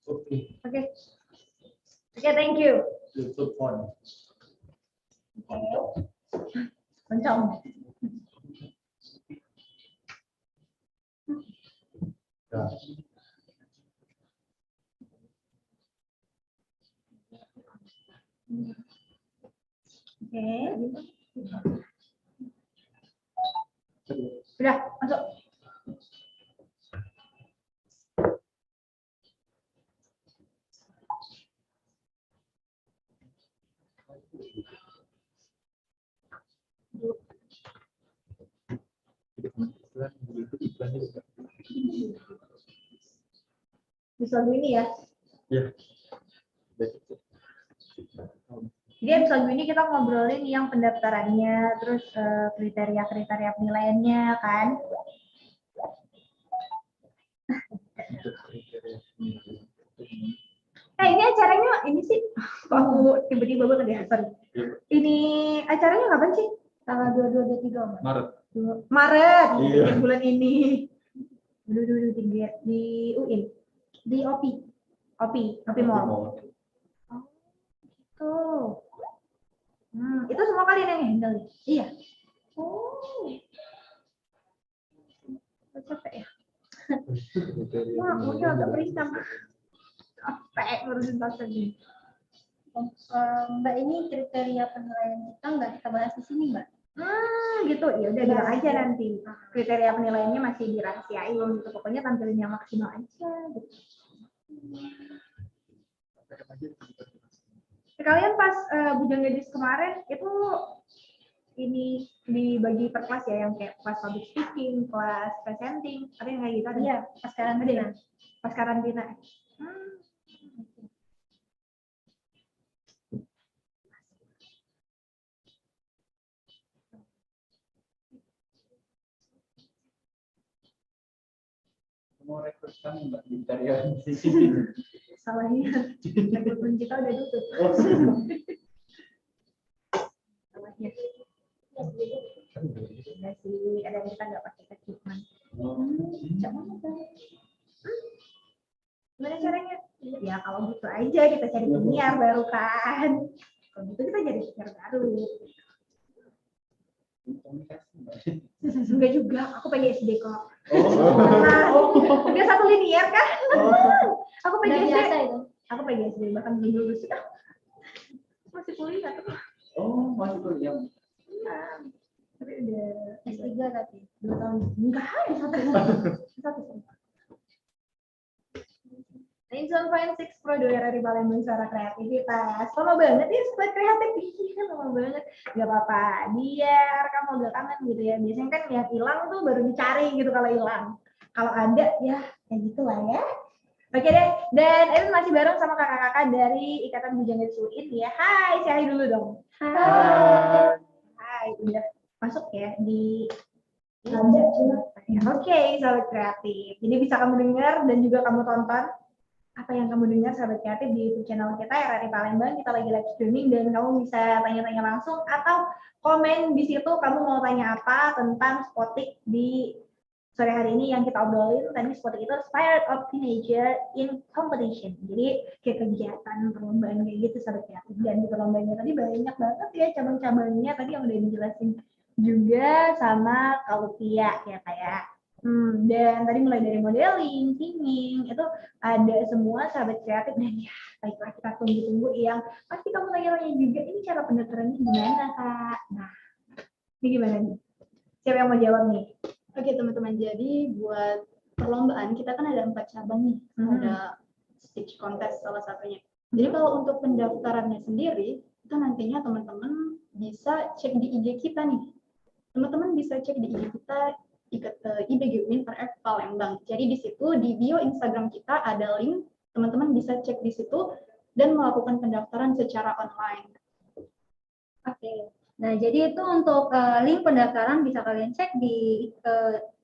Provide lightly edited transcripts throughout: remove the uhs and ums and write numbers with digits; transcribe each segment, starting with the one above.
Oke, thank you. YouTube phone. Kencang. Ya. Oke. Udah, masuk. Bisa ini ya. Ya. Jadi episode ini kita ngobrolin yang pendaftarannya, terus kriteria-kriteria penilaiannya kan. Ini acaranya ini sih, kok aku tiba-tiba banget ya, sorry. Ini acaranya kapan sih? Tanggal 22, 23 Maret. Maret, Iya. bulan ini. Tinggi di UIN, di OPI Mall. Oh, gitu. Itu semua kalian yang handle? Iya. Oh. Capek ya? Wah, punya agak beringsang. Capek ngurusin tas ini. Mbak, ini kriteria penilaian kita nggak kita bahas di sini, Mbak? Gitu. Ya udah bilang aja nanti. Kriteria penilaiannya masih dirahasiain gitu. Pokoknya tampilin yang maksimal aja gitu. Kalian pas Bujang Gadis kemarin itu ini dibagi per kelas ya, yang kayak kelas public speaking, kelas presenting, ada yang kayak gitu? Ada? Iya, pas karantina. Pas karantina. Mau rekrut kami Mbak di karya di sini. Salahnya, rekrutmen kita udah tutup. Salahnya. Enggak sih, ada yang kita nggak pakai rekrutmen. Gimana caranya? Ya kalau gitu aja kita cari penyiar baru kan. Kalau gitu kita jadi penyiar baru. Enggak juga, aku PGSD kok. Dia satu linear kan? Aku PGSD. Aku PGSD bahkan belum lulus. Masih kuliah tuh. Oh, masih kuliah. Tapi udah S3 tapi 2 tahun. Enggak, satu. Insan Fine Six Pro dari Palembang Suara Kreativitas. Lama banget ya sobat kreatif, kan lama banget. Gak apa-apa, biar kamu gak kangen gitu ya. Biasanya kan yang hilang tuh baru dicari gitu kalau hilang. Kalau ada ya kayak gitulah ya. Oke deh, dan Erin masih bareng sama kakak-kakak dari Ikatan Bujang Gadis UIN ya. Hai, say hi dulu dong. Hai, udah masuk ya di Oke, sahabat kreatif. Jadi bisa kamu dengar dan juga kamu tonton apa yang kamu dengar sahabat kreatif di YouTube channel kita RRI Palembang. Kita lagi live streaming dan kamu bisa tanya-tanya langsung atau komen di situ kamu mau tanya apa tentang Spotik di sore hari ini yang kita obrolin. Tadi Spotik itu Spirit of Teenager in Competition. Jadi kayak kegiatan perlombaan kayak gitu sahabat kreatif, dan di perlombaannya tadi banyak banget ya cabang-cabangnya tadi yang udah dijelasin juga sama Kalupia ya kayak. Dan tadi mulai dari modeling, singing, itu ada semua sahabat kreatif, dan ya baiklah kita tunggu-tunggu yang pasti kamu tanya-tanya juga ini cara pendaftarannya gimana Kak? Nah, ini gimana nih? Siapa yang mau jawab nih? Oke teman-teman, jadi buat perlombaan kita kan ada 4 cabang nih. Ada speech contest salah satunya. Jadi kalau untuk pendaftarannya sendiri, itu nantinya teman-teman bisa cek di IG kita nih. Teman-teman bisa cek di IG kita IBG UIN RF Palembang. Jadi di situ di bio Instagram kita ada link, teman-teman bisa cek di situ dan melakukan pendaftaran secara online. Oke. Nah, jadi itu untuk link pendaftaran bisa kalian cek di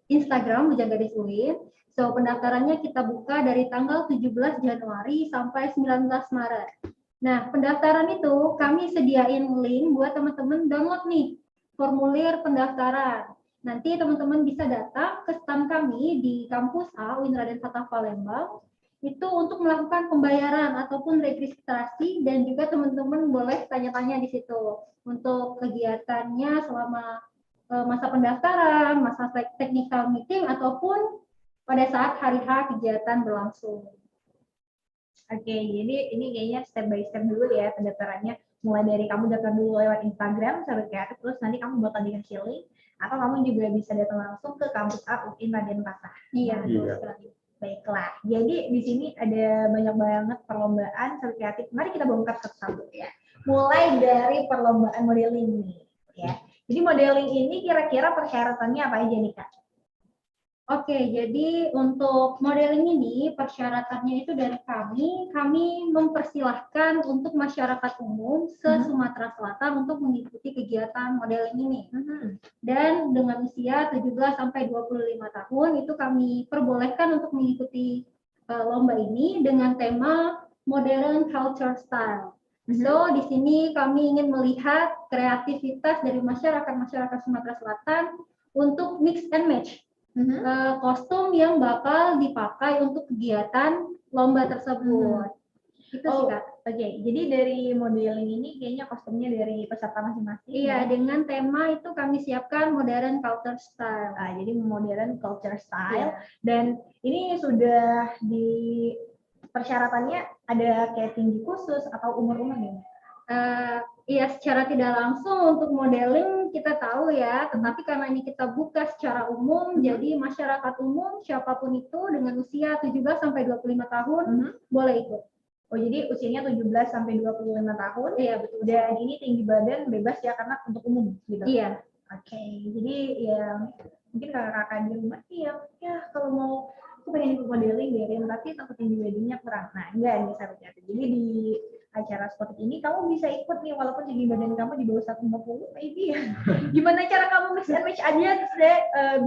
Instagram Bujang Gadis UIN. So, pendaftarannya kita buka dari tanggal 17 Januari sampai 19 Maret. Nah, pendaftaran itu kami sediain link buat teman-teman download nih formulir pendaftaran. Nanti teman-teman bisa datang ke stand kami di kampus A UIN Raden Fatah Palembang. itu untuk melakukan pembayaran ataupun registrasi, dan juga teman-teman boleh tanya-tanya di situ untuk kegiatannya selama masa pendaftaran, masa technical meeting, ataupun pada saat hari H kegiatan berlangsung. Oke, jadi ini kayaknya step by step dulu ya pendaftarannya. Mulai dari kamu daftar dulu lewat Instagram, Sahabat Kreatif, terus nanti kamu bakal dikasih link, atau kamu juga bisa datang langsung ke kampus A UIN Raden Pasar. Iya, betul Iya. sekali. Baiklah, jadi di sini ada banyak banget perlombaan Sahabat Kreatif. Mari kita bongkar satu-satu ya. Mulai dari perlombaan modeling nih, ya. Jadi modeling ini kira-kira persyaratannya apa aja nih, Kak? Oke, jadi untuk modeling ini persyaratannya itu dari kami mempersilahkan untuk masyarakat umum se-Sumatera Selatan untuk mengikuti kegiatan modeling ini. Dan dengan usia 17 sampai 25 tahun itu kami perbolehkan untuk mengikuti lomba ini dengan tema Modern Culture Style. So, di sini kami ingin melihat kreativitas dari masyarakat Sumatera Selatan untuk mix and match. Kostum yang bakal dipakai untuk kegiatan lomba tersebut. Itu sih, Kak. Oke, jadi dari modeling ini kayaknya kostumnya dari peserta masing-masing. Iya, dengan tema itu kami siapkan Modern Culture Style. Jadi Modern Culture Style. Iya. Dan ini sudah di persyaratannya ada kayak tinggi khusus atau umur-umur nih? Iya, secara tidak langsung untuk modeling kita tahu ya, tetapi karena ini kita buka secara umum, jadi masyarakat umum siapapun itu dengan usia 17 sampai 25 tahun boleh ikut. Oh, jadi usianya 17 sampai 25 tahun. Iya, betul. Dan ini tinggi badan bebas ya karena untuk umum gitu. Iya. Oke, jadi ya mungkin kakak-kakak di rumah ya kalau mau aku pengen ikut modeling biarin, tapi takut tinggi badannya kurang. Nah, enggak nih sahabatnya. Jadi di acara seperti ini kamu bisa ikut nih walaupun tinggi badan kamu di bawah 150 maybe ya. Gimana cara kamu mix and match aja terus deh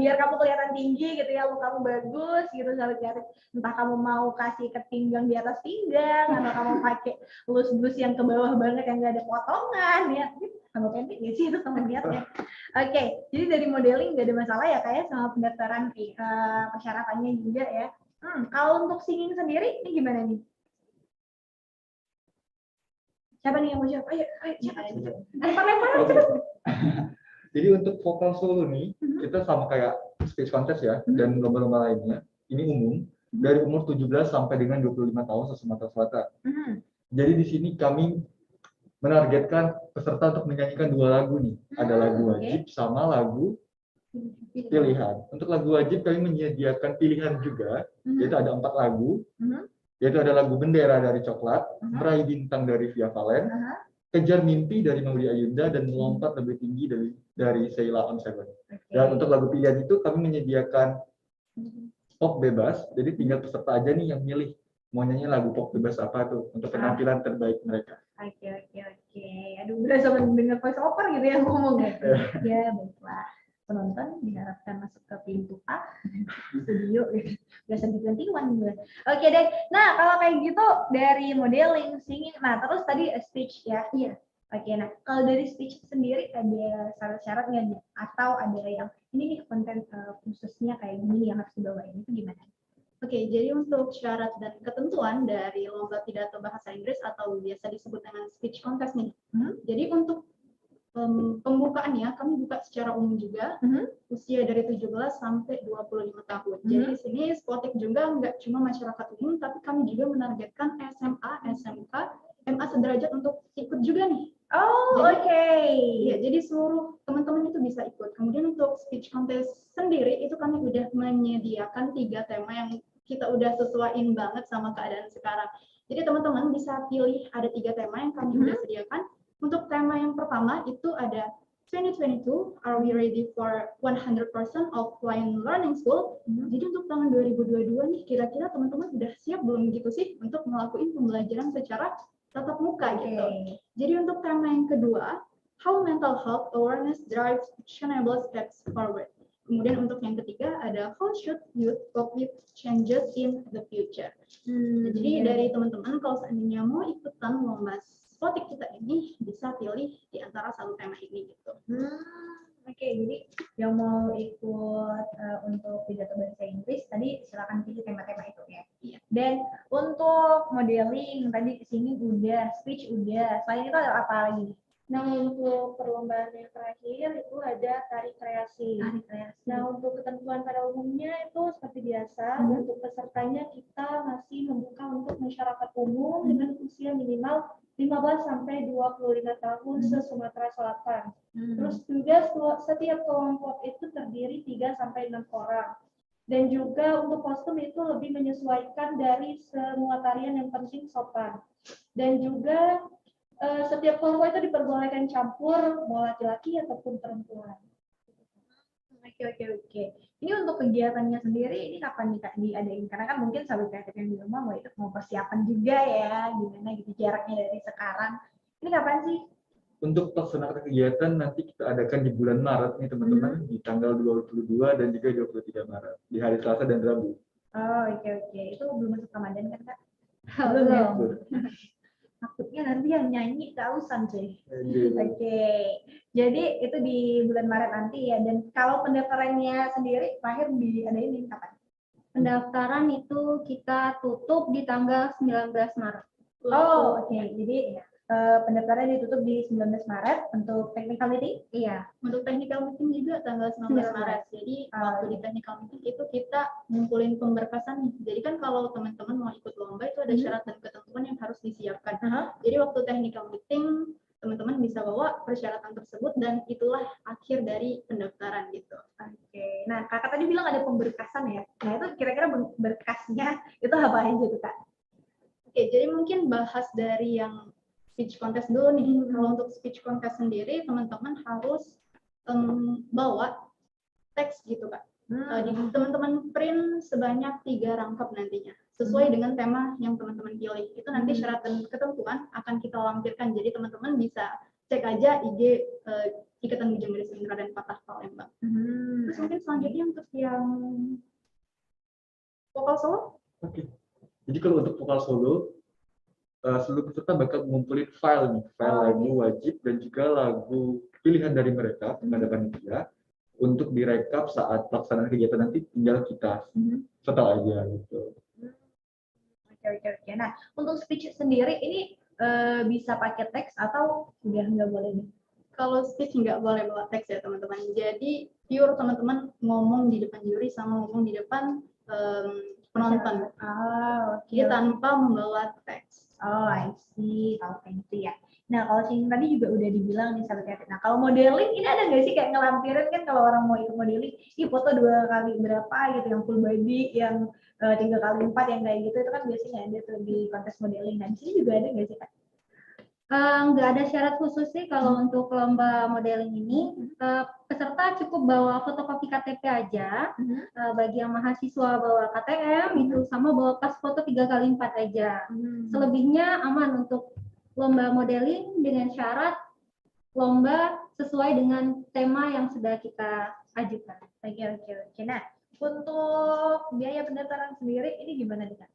biar kamu kelihatan tinggi gitu ya, look kamu bagus gitu sahabat. Entah kamu mau kasih ikat pinggang di atas pinggang atau kamu pakai blus yang ke bawah banget yang enggak ada potongan ya. Kamu pendek ya sih itu kamu lihat ya. Oke, jadi dari modeling nggak ada masalah ya kayak sama pendaftaran persyaratannya juga ya. Kalau untuk singing sendiri ini gimana nih? Siapa nih yang mau jawab? Ayo, lempar cepet. Jadi untuk vokal solo nih, kita sama kayak speech contest ya, dan lomba-lomba lainnya. Ini umum, dari umur 17 sampai dengan 25 tahun se-Sumatera Selatan. Jadi di sini kami menargetkan peserta untuk menyanyikan 2 lagu nih. Ada lagu wajib sama lagu pilihan. Untuk lagu wajib kami menyediakan pilihan juga, yaitu ada 4 lagu. Yaitu ada lagu Bendera dari Coklat, Meraih Bintang dari Via Valen, Kejar Mimpi dari Maudy Ayunda, dan Melompat Lebih Tinggi dari Sheila on Seven. Dan untuk lagu pilihan itu kami menyediakan pop bebas, jadi tinggal peserta aja nih yang milih mau nyanyi lagu pop bebas apa tuh untuk penampilan terbaik mereka. Oke. Aduh, berasa mendengar voice over gitu ya ngomong ya. Ya, baiklah. Penonton diharapkan masuk ke pintu A studio gitu. Biasa di 21 gue. Oke deh. Nah, kalau kayak gitu dari modeling, singing, nah terus tadi speech ya. Iya. Oke, nah kalau dari speech sendiri ada syarat-syarat nggak nih? Atau ada yang ini nih konten khususnya kayak gini yang harus dibawain itu gimana? Oke, jadi untuk syarat dan ketentuan dari lomba pidato bahasa Inggris atau biasa disebut dengan speech contest nih. Jadi untuk pembukaannya kami buka secara umum juga, usia dari 17 sampai 25 tahun. Jadi di sini Spotik juga nggak cuma masyarakat umum, tapi kami juga menargetkan SMA, SMK, MA sederajat untuk ikut juga nih. Oh, oke. Ya, jadi seluruh teman-teman itu bisa ikut. Kemudian untuk speech contest sendiri itu kami udah menyediakan 3 tema yang kita udah sesuaiin banget sama keadaan sekarang. Jadi teman-teman bisa pilih, ada 3 tema yang kami udah sediakan. Untuk tema yang pertama itu ada 2022, are we ready for 100% offline learning school? Jadi untuk tahun 2022 nih, kira-kira teman-teman sudah siap belum gitu sih untuk melakukan pembelajaran secara tatap muka gitu. Jadi untuk tema yang kedua, how mental health awareness drives actionable steps forward. Kemudian untuk yang ketiga ada how should youth cope with changes in the future. Jadi dari teman-teman kalau seandainya mau ikutan lomba Spotik kita ini bisa pilih di antara satu tema ini gitu. Oke, jadi yang mau ikut untuk pidato bahasa Inggris tadi silakan pilih tema-tema itu ya. Iya. Dan untuk modeling tadi kesini udah, speech udah. Selain itu ada apa lagi? Nah, untuk perlombaan yang terakhir itu ada tari kreasi. Tari kreasi. Nah, untuk ketentuan pada umumnya itu seperti biasa, untuk pesertanya kita masih membuka untuk masyarakat umum dengan usia minimal 15 sampai 25 tahun se-Sumatera Selatan. Terus juga setiap kelompok itu terdiri 3 sampai 6 orang. Dan juga untuk kostum itu lebih menyesuaikan dari semua tarian yang penting sopan. Dan juga setiap kelompok itu diperbolehkan campur mau laki-laki ataupun perempuan. Oke. Ini untuk kegiatannya sendiri ini kapan nih Kak diadain? Karena kan mungkin sahabat kreatif yang di rumah mau persiapan juga ya, gimana gitu jaraknya dari sekarang. Ini kapan sih? Untuk pelaksanaan kegiatan nanti kita adakan di bulan Maret nih teman-teman, di tanggal 22 dan juga 23 Maret, di hari Selasa dan Rabu. Oh, oke. Itu belum masuk Ramadan kan Kak? Belum. Takutnya nanti yang nyanyi kausan cuy. Oke. Jadi itu di bulan Maret nanti ya. Dan kalau pendaftarannya sendiri terakhir diadain kapan? Pendaftaran itu kita tutup di tanggal 19 Maret. Oh, oke. Jadi pendaftaran ditutup di 19 Maret untuk technical meeting? Iya. Untuk technical meeting juga tanggal 19 Maret. Jadi waktu di technical meeting itu kita ngumpulin pemberkasan nih. Jadi kan kalau teman-teman mau ikut lomba itu ada syarat dan ketentuan yang harus disiapkan. Jadi waktu technical meeting teman-teman bisa bawa persyaratan tersebut dan itulah akhir dari pendaftaran gitu. Oke. Nah, Kakak tadi bilang ada pemberkasan ya. Nah, itu kira-kira berkasnya itu apa aja tuh, Kak? Oke, jadi mungkin bahas dari yang speech contest dulu nih. Kalau untuk speech contest sendiri, teman-teman harus bawa teks gitu, Kak. Teman-teman print sebanyak 3 rangkap nantinya, sesuai dengan tema yang teman-teman pilih. Itu nanti syarat dan ketentuan akan kita lampirkan. Jadi teman-teman bisa cek aja IG Ikatan Bujang Gadis Mitra dan Patah Palembang. Terus mungkin selanjutnya untuk yang vokal solo. Oke. Jadi kalau untuk vokal solo, seluruh peserta bakal ngumpulin file lagu wajib dan juga lagu pilihan dari mereka kepada panitia untuk direkap saat pelaksanaan kegiatan nanti, tinggal kita setel aja gitu. Oke. Nah, untuk speech sendiri ini bisa pakai teks atau udah nggak boleh nih? Kalau speech nggak boleh bawa teks ya teman-teman. Jadi pure teman-teman ngomong di depan juri sama ngomong di depan penonton. Jadi tanpa membawa teks. Oh, I see. Kalau kayak gitu ya. Nah, kalau sing tadi juga udah dibilang nih sahabat kreatif. Nah, kalau modeling ini ada nggak sih kayak ngelampirin kan kalau orang mau ikut modeling, foto 2 kali berapa gitu, yang full body, yang 3 kali 4 yang kayak gitu itu kan biasanya ada tuh di kontes modeling. Nah, di sini juga ada nggak sih Kak? Nggak ada syarat khusus sih kalau untuk lomba modeling ini. Peserta cukup bawa fotokopi KTP aja. Bagi yang mahasiswa bawa KTM itu sama bawa pas foto 3x4 aja. Selebihnya aman untuk lomba modeling dengan syarat lomba sesuai dengan tema yang sudah kita ajukan. Oke. Nah, untuk biaya pendaftaran sendiri ini gimana nih Kak?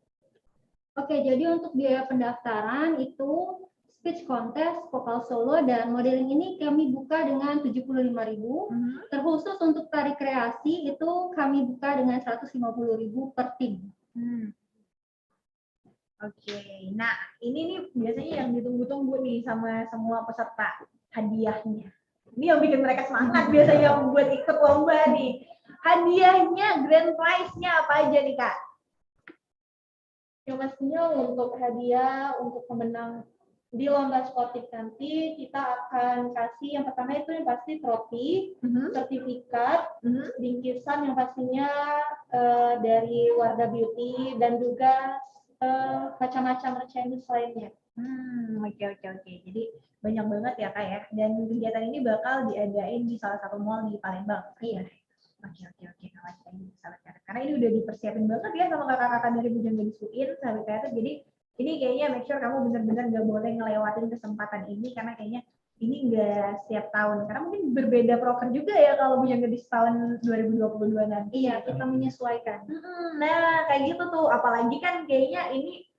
Oke, jadi untuk biaya pendaftaran itu speech contest, vokal solo, dan modeling ini kami buka dengan 75.000. Terkhusus untuk tari kreasi itu kami buka dengan 150.000 per tim. Oke. Nah, ini nih biasanya yang ditunggu-tunggu nih sama semua peserta, hadiahnya. Ini yang bikin mereka semangat biasanya buat ikut lomba nih. Hadiahnya, grand prize-nya apa aja nih Kak? Yang pastinya untuk hadiah untuk pemenang di lomba sportif nanti kita akan kasih yang pertama itu yang pasti trofi, sertifikat, bingkisan yang pastinya dari Wardah Beauty dan juga macam-macam merchandise lainnya. Oke. Jadi banyak banget ya Kak ya. Dan kegiatan ini bakal diadain di salah satu mall di Palembang. Iya. Oke. Karena ini udah dipersiapin banget ya sama kakak-kakak dari Bujang Gadis UIN, sahabat kreatif. Jadi ini kayaknya make sure kamu benar-benar nggak boleh ngelewatin kesempatan ini karena kayaknya ini nggak setiap tahun. Karena mungkin berbeda proker juga ya kalau Bujang Gadis tahun 2022 nanti. Iya, kita menyesuaikan. Nah, kayak gitu tuh. Apalagi kan kayaknya ini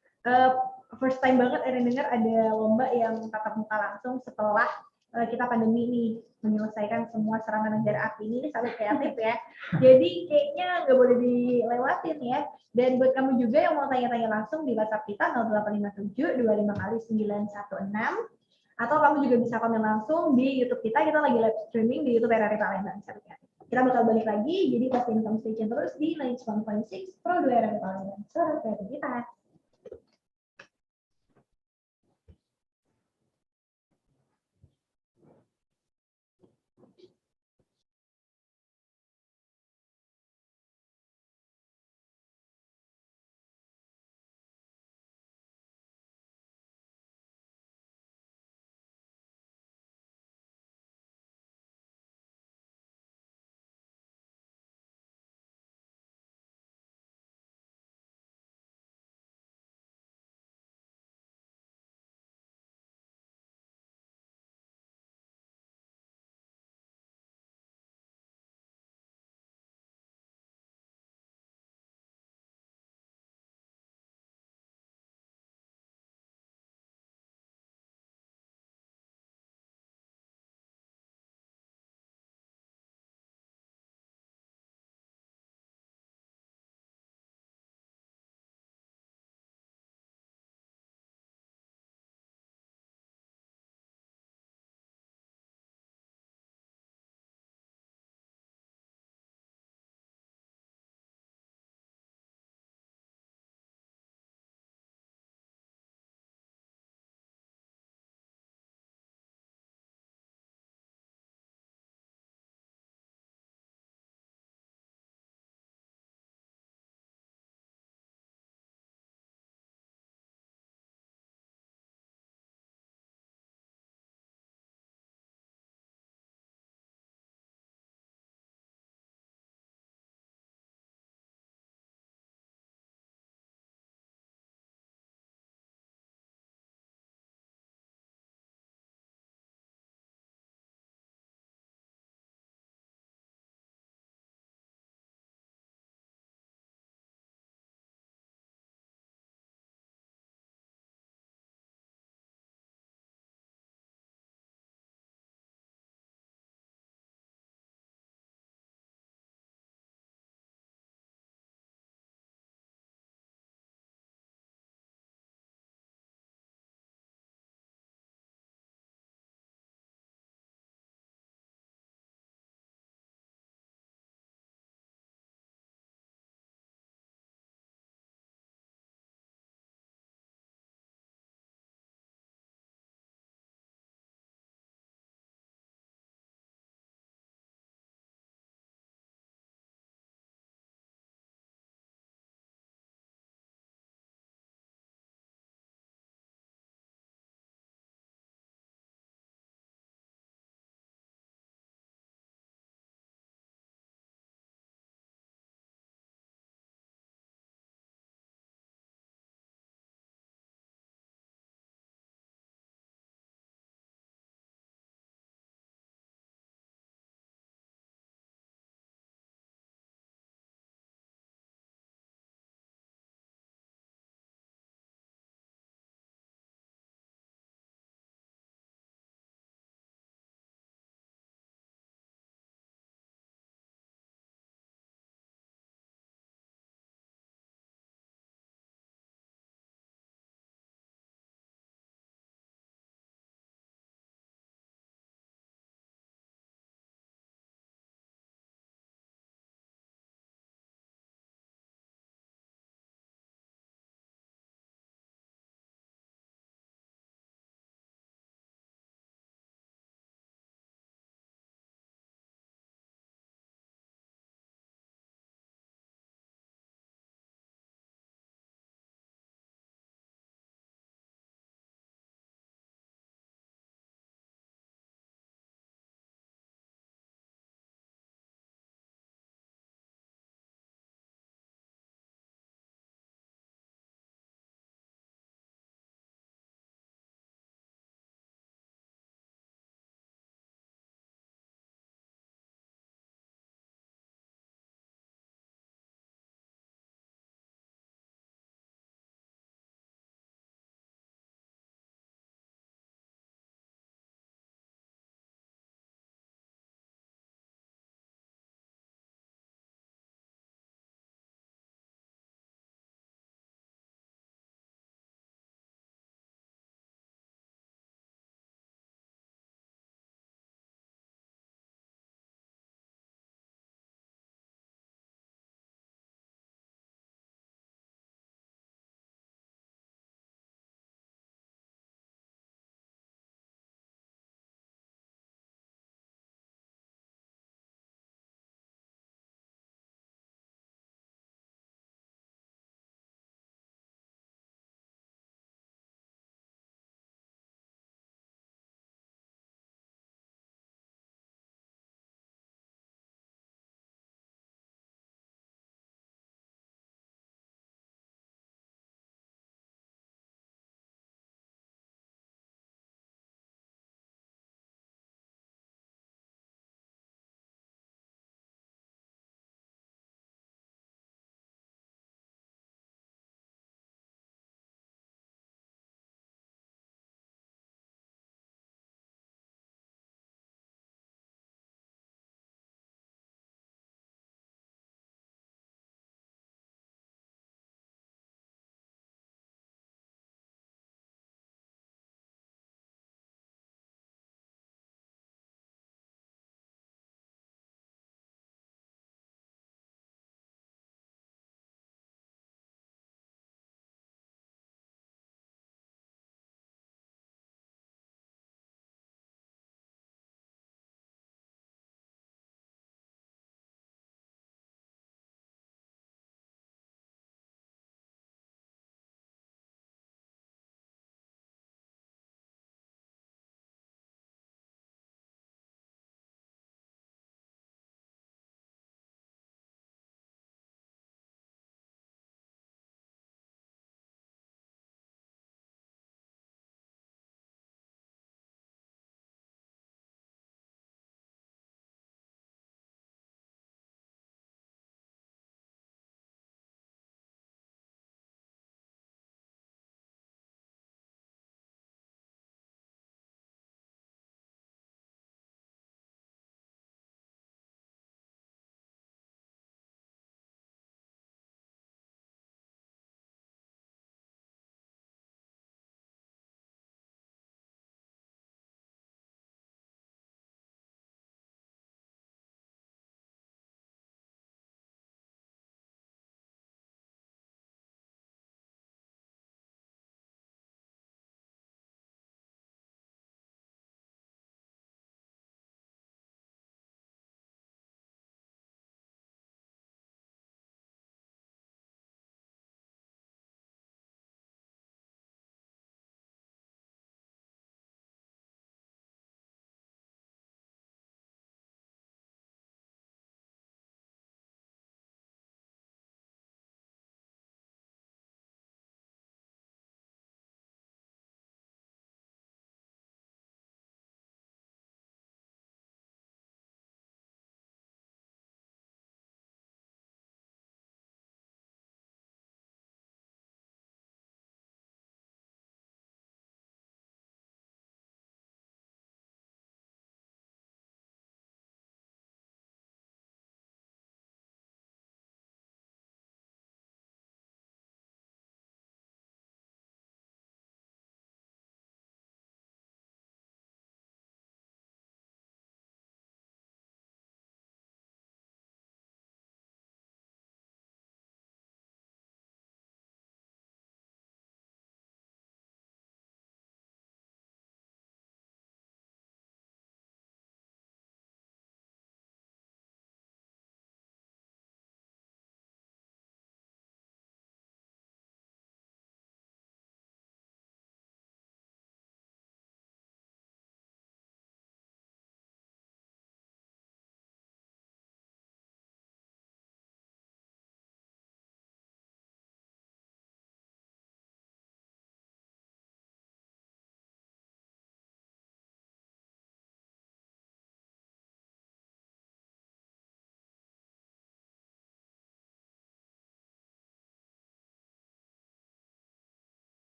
first time banget Erin dengar ada lomba yang tatap muka langsung setelah kita pandemi nih, menyelesaikan semua serangan negara api ini sangat kreatif ya. Jadi kayaknya nggak boleh dilewatin ya. Dan buat kamu juga yang mau tanya-tanya langsung di WhatsApp kita 0857 25 kali 916, atau kamu juga bisa komen langsung di YouTube kita lagi live streaming di YouTube RRI Palembang. Kita bakal balik lagi, jadi pastiin kamu stay tune terus di 91.6 Pro 2 RRI Palembang. Suara kreativitas.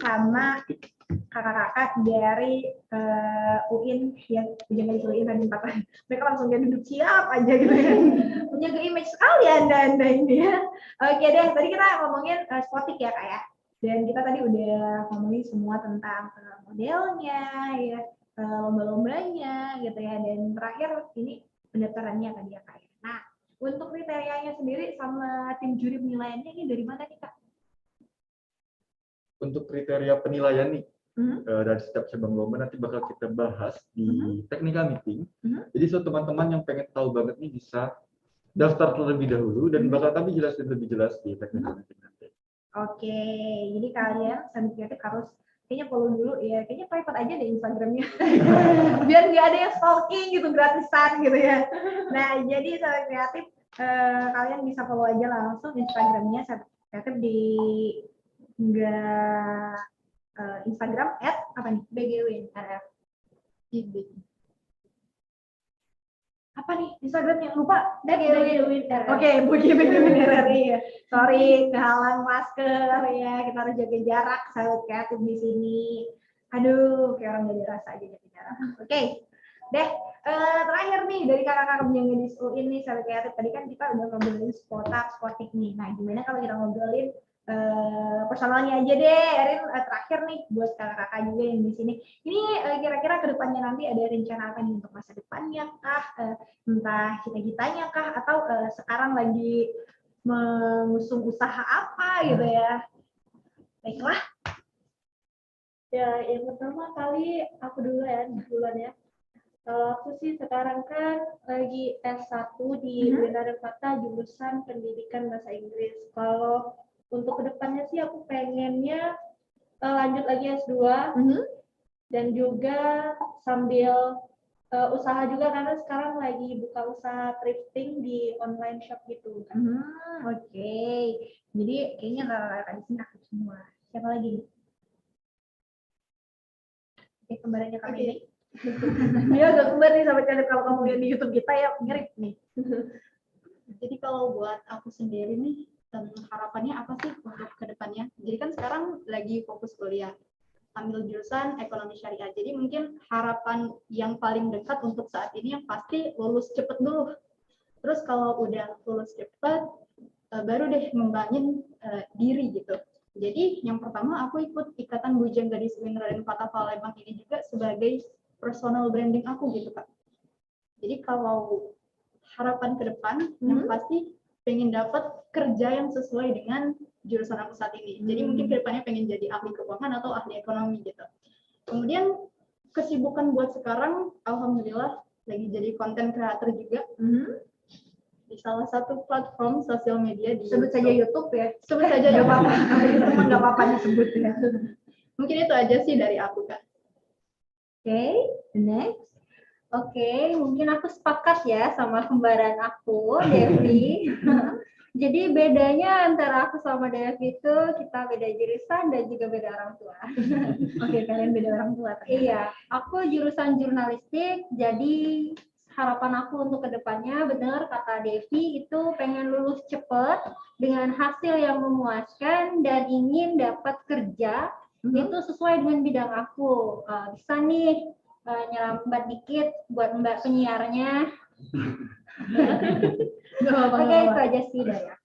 sama kakak-kakak dari UIN yang Bujang Gadis UIN Raden Patah. Mereka langsung kayak duduk siap aja gitu ya. Menjaga image sekali anda ini ya. Oke deh, tadi kita ngomongin Spotik ya Kak ya. Dan kita tadi udah ngomongin semua tentang modelnya, ya, lomba-lombanya gitu ya. Dan terakhir ini pendaftarannya tadi ya Kak ya. Nah, untuk kriterianya sendiri sama tim juri penilaiannya ini dari mana nih Kak? Untuk kriteria penilaian nih, dari setiap cabang lomba nanti bakal kita bahas di technical meeting. Jadi so teman-teman yang pengen tahu banget nih bisa daftar terlebih dahulu dan bakal kami jelasin lebih jelas di technical meeting nanti. Oke, jadi kalian Sahabat Kreatif harus kayaknya follow dulu ya, kayaknya private aja deh Instagramnya, biar nggak ada yang stalking gitu gratisan gitu ya. Nah jadi Sahabat Kreatif kalian bisa follow aja langsung Instagramnya Sahabat Kreatif di Instagram apa nih? BGWinRF. Apa nih Instagramnya? Lupa. BGWinRF. Oke, BGWinRF ya. Sorry, kehalang masker ya. Kita harus jaga jarak Sahabat Kreatif di sini. Aduh, kayak orang gak ada rasa aja jaga jarak. Oke. Deh, terakhir nih dari kakak-kakak Bujang Gadis UIN nih Sahabat Kreatif. Tadi kan kita udah ngobrolin Spotik nih. Nah, gimana kalau kita ngobrolin personalnya aja deh, Erin, terakhir nih buat kakak-kakak juga yang di sini. Ini kira-kira kedepannya nanti ada rencana apa nih untuk masa depannya kah, entah cita-citanya kah, atau sekarang lagi mengusung usaha apa gitu ya? Baiklah. Ya, yang pertama kali aku duluan ya. Kalau aku sih sekarang kan lagi S1 di UIN Raden Patah jurusan Pendidikan Bahasa Inggris. Kalau untuk kedepannya sih aku pengennya lanjut lagi S2 dan juga sambil usaha juga karena sekarang lagi buka usaha thrifting di online shop gitu kan. Oke. Jadi kayaknya kakak-kakak di sini aktif semua. Siapa lagi nih? Oke, kembarannya kami ini. Dia agak kembar nih Sahabat Kreatif kalau kamu lihat di YouTube kita ya mirip nih. Jadi kalau buat aku sendiri nih, harapannya apa sih untuk kedepannya? Jadi kan sekarang lagi fokus kuliah, ambil jurusan ekonomi syariah. Jadi mungkin harapan yang paling dekat untuk saat ini yang pasti lulus cepet dulu. Terus kalau udah lulus cepet, baru deh ngembangin diri gitu. Jadi yang pertama aku ikut Ikatan Bujang Gadis UIN Raden Patah Palembang ini juga sebagai personal branding aku gitu Kak. Jadi kalau harapan ke depan yang pasti pengen dapat kerja yang sesuai dengan jurusan aku saat ini. Jadi mungkin kedepannya pengen jadi ahli keuangan atau ahli ekonomi gitu. Kemudian kesibukan buat sekarang, alhamdulillah lagi jadi konten kreator juga di salah satu platform sosial media di Sebut saja YouTube ya. Sebut saja Nggak apa-apa. Itu mah nggak apa-apa disebut ya. Mungkin itu aja sih dari aku Kak. Oke, next. Oke, mungkin aku sepakat ya sama kembaran aku, Devi. Jadi bedanya antara aku sama Devi itu kita beda jurusan dan juga beda orang tua. Oke, kalian beda orang tua. Iya, aku jurusan jurnalistik, jadi harapan aku untuk kedepannya benar kata Devi itu pengen lulus cepat dengan hasil yang memuaskan dan ingin dapat kerja itu sesuai dengan bidang aku. Bisa nih nyelambat dikit buat Mbak penyiarnya. Oke, itu aja sih dari aku.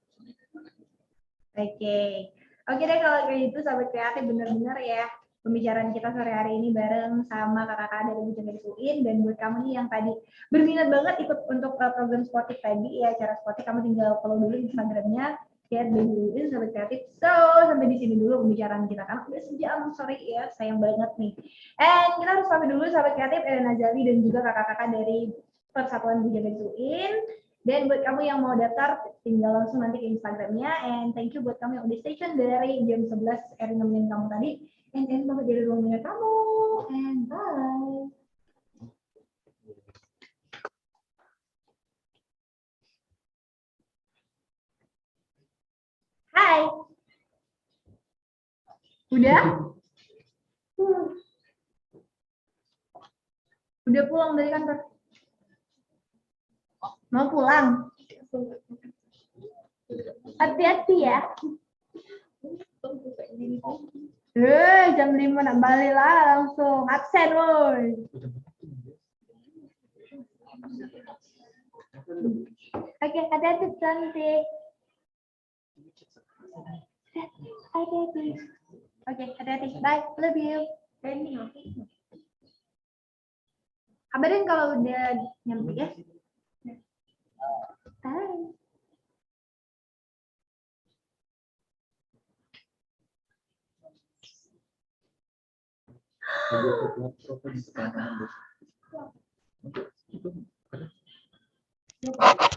Oke deh kalau kayak gitu Sahabat Kreatif bener-bener ya pembicaraan kita sore hari ini bareng sama kakak-kakak dari Bujang Gadis UIN. Dan buat kamu nih yang tadi berminat banget ikut untuk program Spotik tadi ya, cara Spotik kamu tinggal follow dulu Instagramnya ya BGWin Sahabat Kreatif. So sampai di sini dulu pembicaraan kita karena udah sejam, sorry ya, sayang banget nih. And kita harus pamit dulu Sahabat Kreatif, Ellen Azali dan juga kakak-kakak dari Persatuan Bujang Gadis UIN. Dan buat kamu yang mau daftar, tinggal langsung nanti ke Instagramnya. And thank you buat kamu yang udah stay tune dari jam 11 Erin nemenin kamu tadi. And pamit dari ruangnya kamu. And bye. Hai. Udah? Udah pulang dari kantor? Mau pulang? Hati-hati ya. Jam 5 nak balik lah langsung absen woi. Oke, hati-hati cantik. Hati-hati. Oke, hati-hati. Bye, love you. Kabarin kalau udah nyampe ya. Bye. Untuk itu